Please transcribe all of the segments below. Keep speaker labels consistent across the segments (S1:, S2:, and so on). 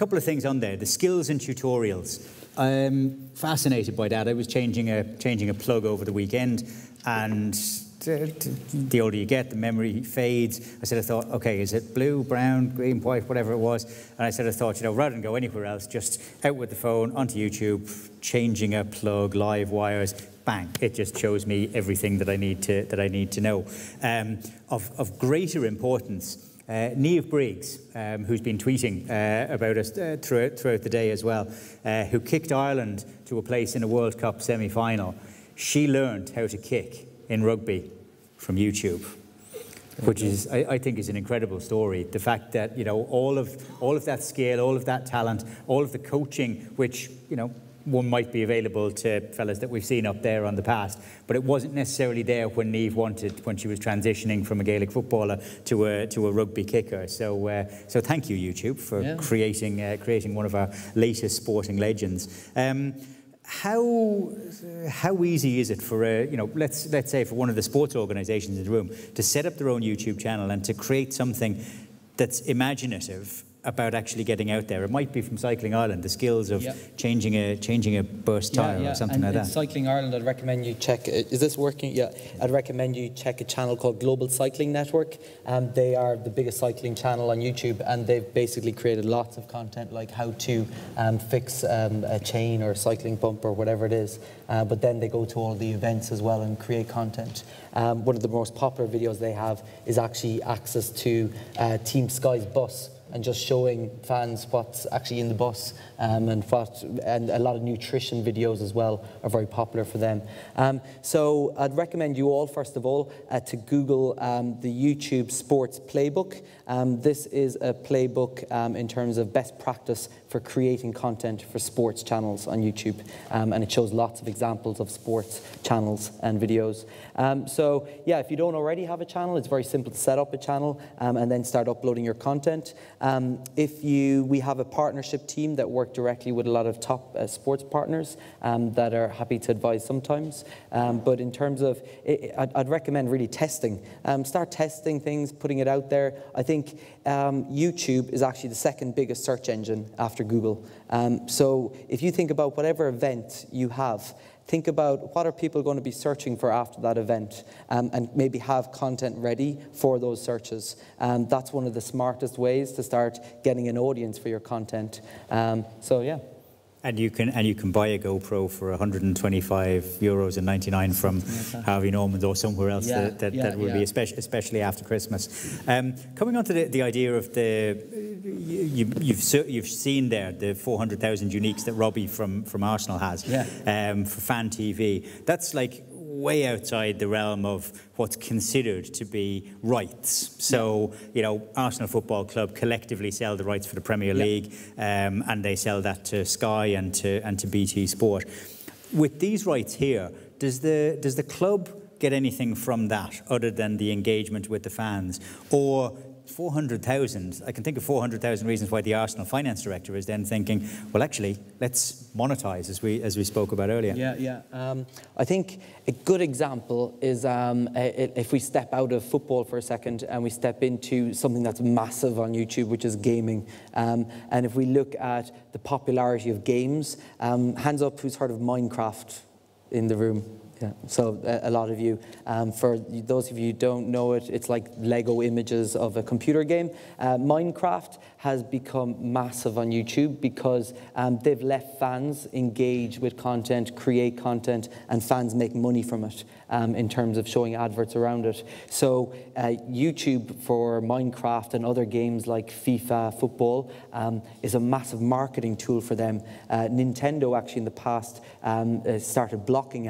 S1: couple of things on there. The skills and tutorials. I'm fascinated by that. I was changing a plug over the weekend, and the older you get, the memory fades. I thought, okay, is it blue, brown, green, white, whatever it was? And I thought, rather than go anywhere else, just out with the phone, onto YouTube, changing a plug, live wires, bang, it just shows me everything that I need to know. Of greater importance, Niamh Briggs, who's been tweeting about us throughout the day as well, who kicked Ireland to a place in a World Cup semi-final. She learned how to kick in rugby from YouTube, which is, I think, is an incredible story. The fact that, all of that skill, all of that talent, all of the coaching, which, one might be available to fellas that we've seen up there on the past, but it wasn't necessarily there when Niamh when she was transitioning from a Gaelic footballer to a rugby kicker. So thank you, YouTube, for creating one of our latest sporting legends. How easy is it for let's say for one of the sports organisations in the room to set up their own YouTube channel and to create something that's imaginative about actually getting out there? It might be from Cycling Ireland, the skills of changing a burst tyre or something like that.
S2: Cycling Ireland, I'd recommend you check. Is this working? Yeah, I'd recommend you check a channel called Global Cycling Network. They are the biggest cycling channel on YouTube, and they've basically created lots of content like how to fix a chain or a cycling bump or whatever it is. But then they go to all the events as well and create content. One of the most popular videos they have is actually access to Team Sky's bus, and just showing fans what's actually in the bus, and a lot of nutrition videos as well are very popular for them. So I'd recommend you all, first of all, to Google the YouTube Sports Playbook. This is a playbook in terms of best practice for creating content for sports channels on YouTube, and it shows lots of examples of sports channels and videos. So yeah, if you don't already have a channel, it's very simple to set up a channel and then start uploading your content. We have a partnership team that work directly with a lot of top sports partners that are happy to advise sometimes. But in terms of, I'd recommend really testing. Start testing things, putting it out there. I think YouTube is actually the second biggest search engine after Google. So if you think about whatever event you have, think about what are people going to be searching for after that event, and maybe have content ready for those searches. That's one of the smartest ways to start getting an audience for your content. So yeah.
S1: And you can buy a GoPro for €125.99 from Harvey Norman or somewhere else that will be especially after Christmas. Coming on to the idea of you've seen there the 400,000 uniques that Robbie from Arsenal has for Fan TV. That's like way outside the realm of what's considered to be rights. So, Arsenal Football Club collectively sell the rights for the Premier League, and they sell that to Sky and to BT Sport. With these rights here, does the club get anything from that other than the engagement with the fans? Or 400,000, I can think of 400,000 reasons why the Arsenal finance director is then thinking, well, actually, let's monetize, as we spoke about earlier.
S2: I think a good example is if we step out of football for a second and we step into something that's massive on YouTube, which is gaming. And if we look at the popularity of games, hands up who's heard of Minecraft in the room? Yeah, so a lot of you. For those of you who don't know it, it's like Lego images of a computer game. Minecraft has become massive on YouTube because they've let fans engage with content, create content, and fans make money from it in terms of showing adverts around it. So YouTube for Minecraft and other games like FIFA, football, is a massive marketing tool for them. Nintendo actually in the past started blocking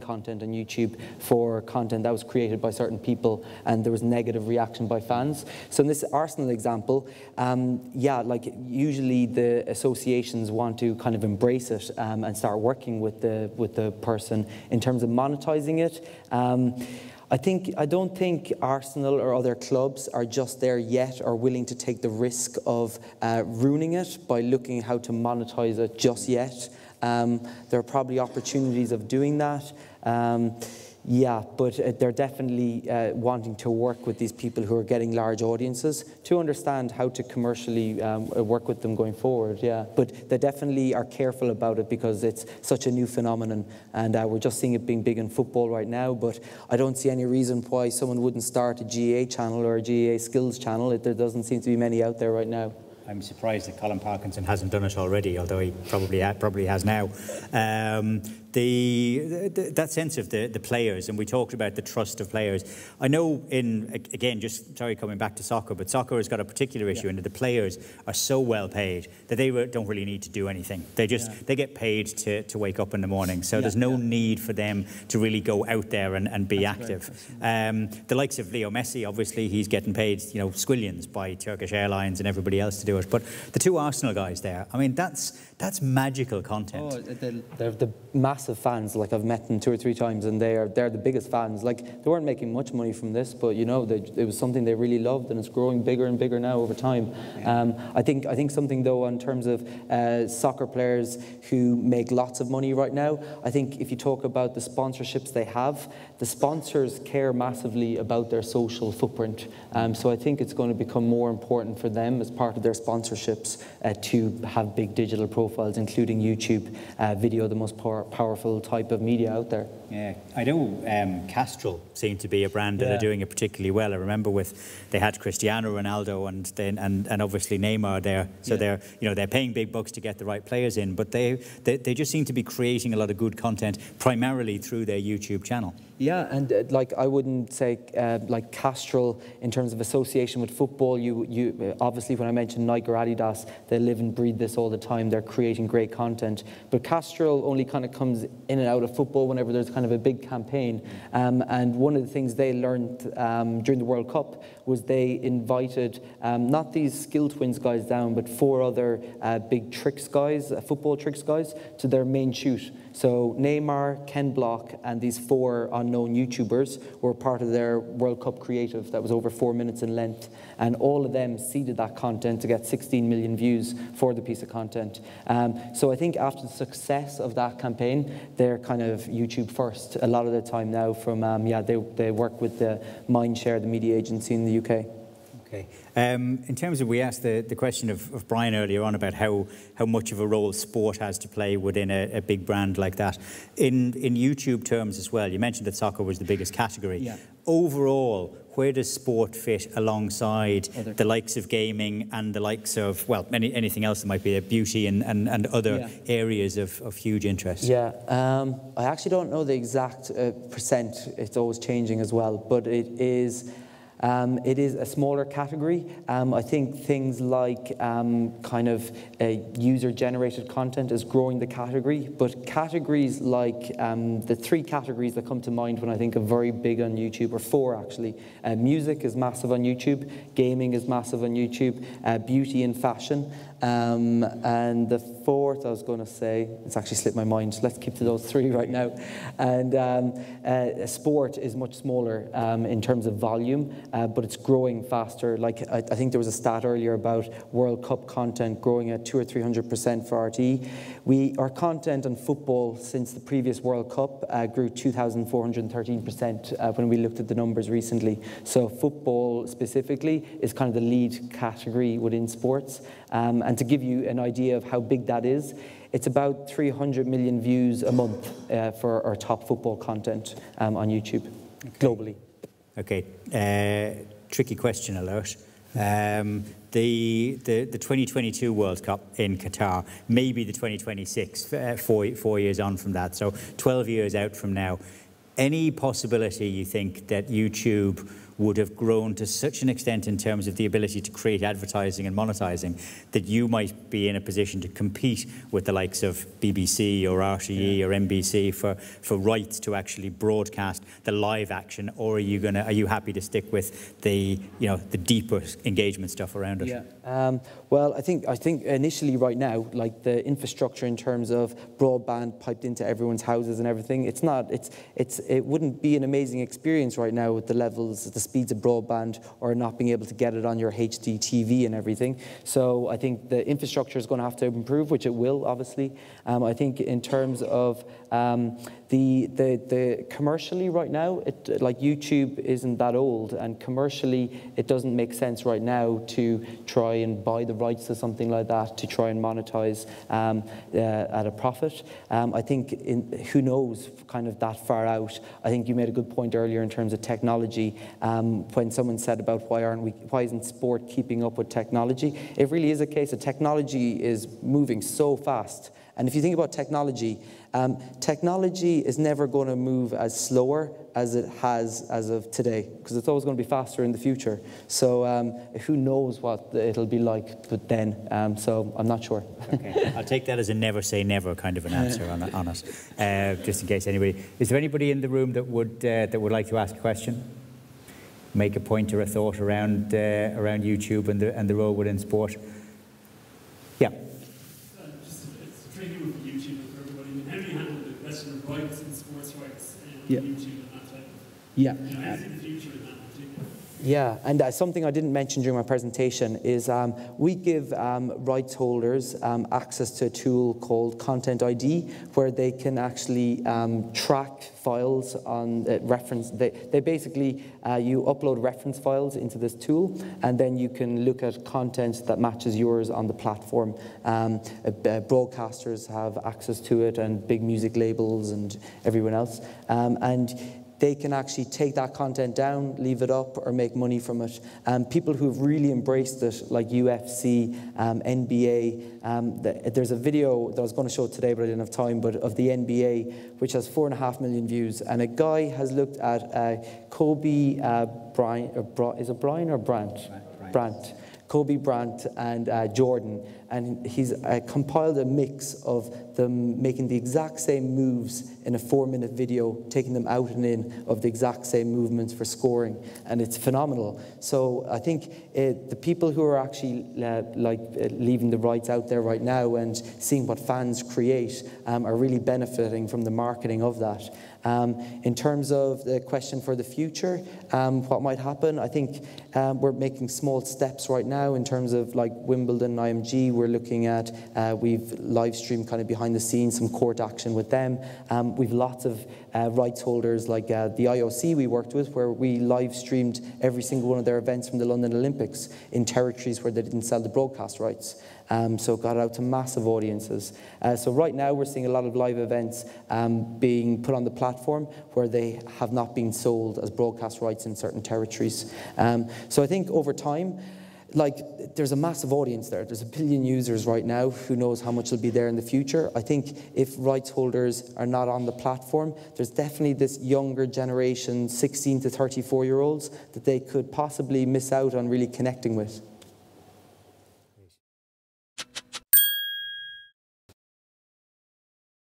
S2: content on YouTube for content that was created by certain people, and there was negative reaction by fans. So in this Arsenal example, like usually the associations want to kind of embrace it and start working with the person in terms of monetizing it. I don't think Arsenal or other clubs are just there yet or willing to take the risk of ruining it by looking at how to monetize it just yet. There are probably opportunities of doing that. Yeah, but they're definitely wanting to work with these people who are getting large audiences to understand how to commercially work with them going forward, yeah. But they definitely are careful about it because it's such a new phenomenon, and we're just seeing it being big in football right now, but I don't see any reason why someone wouldn't start a GAA channel or a GAA skills channel. There doesn't seem to be many out there right now.
S1: I'm surprised that Colin Parkinson hasn't done it already, although he probably has now. That sense of the players, and we talked about the trust of players. I know again, just sorry coming back to soccer, but soccer has got a particular issue in that the players are so well paid that they don't really need to do anything. They get paid to wake up in the morning, so there's no need for them to really go out there and be active. The likes of Leo Messi, obviously, he's getting paid squillions by Turkish Airlines and everybody else to do it. But the two Arsenal guys there, I mean, that's magical content.
S2: Oh, they're the massive fans. Like, I've met them 2 or 3 times, and they're the biggest fans. Like, they weren't making much money from this, but it was something they really loved, and it's growing bigger and bigger now over time. I think something though in terms of soccer players who make lots of money right now. I think if you talk about the sponsorships they have, the sponsors care massively about their social footprint. So I think it's going to become more important for them as part of their sponsorships to have big digital profiles, including YouTube video, the most powerful type of media out there.
S1: Yeah, I know Castrol seem to be a brand that are doing it particularly well. I remember they had Cristiano Ronaldo and obviously Neymar there, so they're paying big bucks to get the right players in, but they just seem to be creating a lot of good content primarily through their YouTube channel.
S2: Yeah, and like, I wouldn't say like Castrol in terms of association with football. You obviously, when I mentioned Nike or Adidas, they live and breathe this all the time. They're creating great content, but Castrol only kind of comes in and out of football whenever there's kind of a big campaign. And one of the things they learned during the World Cup was they invited not these skill twins guys down, but 4 other big tricks guys, football tricks guys, to their main shoot. So Neymar, Ken Block, and these 4 unknown YouTubers were part of their World Cup creative that was over 4 minutes in length. And all of them seeded that content to get 16 million views for the piece of content. So I think after the success of that campaign, they're kind of YouTube first a lot of the time now from, they work with the Mindshare, the media agency in the UK.
S1: Okay. In terms of, we asked the question of Brian earlier on about how much of a role sport has to play within a big brand like that. In YouTube terms as well, you mentioned that soccer was the biggest category. Yeah. Overall, where does sport fit alongside the likes of gaming and the likes of, well, anything else that might be beauty and other areas of huge interest? Yeah,
S2: I actually don't know the exact percent. It's always changing as well, but it is a smaller category. I think things like kind of user-generated content is growing the category, but categories like the 3 categories that come to mind when I think of very big on YouTube, or 4 actually. Music is massive on YouTube, gaming is massive on YouTube, beauty and fashion. And the 4th, I was going to say, it's actually slipped my mind. Let's keep to those 3 right now. And sport is much smaller in terms of volume, but it's growing faster. Like, I think there was a stat earlier about World Cup content growing at 200 or 300% for RTE. Our content on football since the previous World Cup grew 2,413% when we looked at the numbers recently. So football specifically is kind of the lead category within sports. And to give you an idea of how big that is, it's about 300 million views a month for our top football content on YouTube, globally.
S1: Okay, tricky question alert. The 2022 World Cup in Qatar, maybe the 2026, 4 years on from that, so 12 years out from now. Any possibility you think that YouTube would have grown to such an extent in terms of the ability to create advertising and monetizing that you might be in a position to compete with the likes of BBC or RTE or NBC for rights to actually broadcast the live action, or are you happy to stick with the deeper engagement stuff around it?
S2: Yeah. Well, I think initially right now, like the infrastructure in terms of broadband piped into everyone's houses and everything, it wouldn't be an amazing experience right now with the levels, the speeds of broadband or not being able to get it on your HD TV and everything. So I think the infrastructure is going to have to improve, which it will, obviously. I think in terms of the commercially right now, like YouTube isn't that old, and commercially it doesn't make sense right now to try and buy the rights to something like that to try and monetize at a profit. I think who knows kind of that far out. I think you made a good point earlier in terms of technology when someone said about why isn't sport keeping up with technology. It really is a case of technology is moving so fast. And if you think about technology, technology is never going to move as slower as it has as of today, because it's always going to be faster in the future. So who knows what it'll be like but then, so I'm not sure.
S1: Okay, I'll take that as a never say never kind of an answer on it, just in case anybody. Is there anybody in the room that would like to ask a question? Make a point or a thought around YouTube and the role within sport? Yeah.
S3: Rights and sports rights on
S2: Yeah.
S3: YouTube and that type of.
S2: Yeah.
S3: How do you see the future in that particular?
S2: Yeah, and something I didn't mention during my presentation is we give rights holders access to a tool called Content ID, where they can actually track files on reference. They basically, you upload reference files into this tool, and then you can look at content that matches yours on the platform. Broadcasters have access to it, and big music labels and everyone else. And they can actually take that content down, leave it up, or make money from it. People who've really embraced it, like UFC, NBA, there's a video that I was going to show today, but I didn't have time, but of the NBA, which has 4.5 million views. And a guy has looked at Kobe Bryant, is it Brian or Brant? Brant. Kobe Bryant and Jordan, and he's compiled a mix of them making the exact same moves in a 4-minute video, taking them out and in of the exact same movements for scoring, and it's phenomenal. So I think the people who are actually leaving the rights out there right now and seeing what fans create are really benefiting from the marketing of that. In terms of the question for the future, what might happen, I think we're making small steps right now in terms of like Wimbledon, IMG. We're looking at, we've live streamed kind of behind the scenes some court action with them. We've lots of rights holders like the IOC we worked with, where we live streamed every single one of their events from the London Olympics in territories where they didn't sell the broadcast rights. So it got out to massive audiences. So right now we're seeing a lot of live events being put on the platform where they have not been sold as broadcast rights in certain territories. So I think over time, like, there's a massive audience there. There's 1 billion users right now. Who knows how much will be there in the future? I think if rights holders are not on the platform, there's definitely this younger generation, 16 to 34-year-olds, that they could possibly miss out on really connecting with.